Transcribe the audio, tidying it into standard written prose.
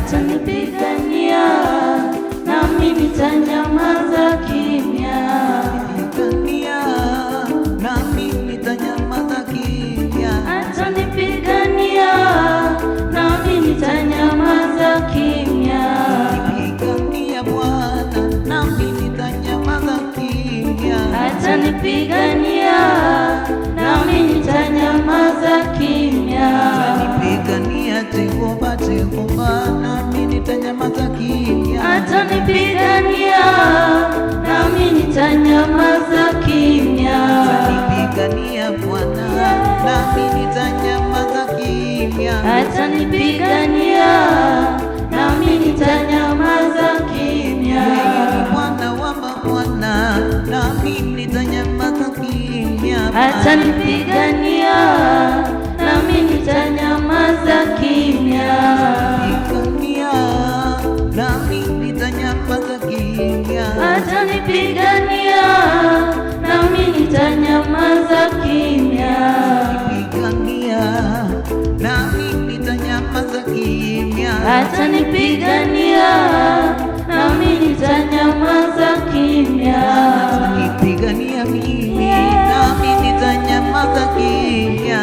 atanipigania nami nitanyamaza kimya. Atanipigania nami nitanyamaza kimya. Atanipigania nami nitanyamaza kimya. Atanipigania Bwana nami nitanyamaza kimya. Atanipigania nami nitanyamaza kimya. Atanipigania Jehova, Jehova nami nitanyamaza kimya. Atanipigania nami nitanyamaza kimya. Atanipigania Bwana nami nitanyamaza kimya. Atanipigania nami nitanyamaza kimya. Yeye ni Bwana wa mabwana nami nitanyamaza kimya. Atanipigania nami nitanyamaza kimya. Atanipigania nami nitanyamaza kimya. Atanipigania nami nitanyamaza kimya. Atanipigania nami nitanyamaza kimya. Atanipigania nami nitanyamaza kimya. Atanipigania mimi nami nitanyamaza kimya.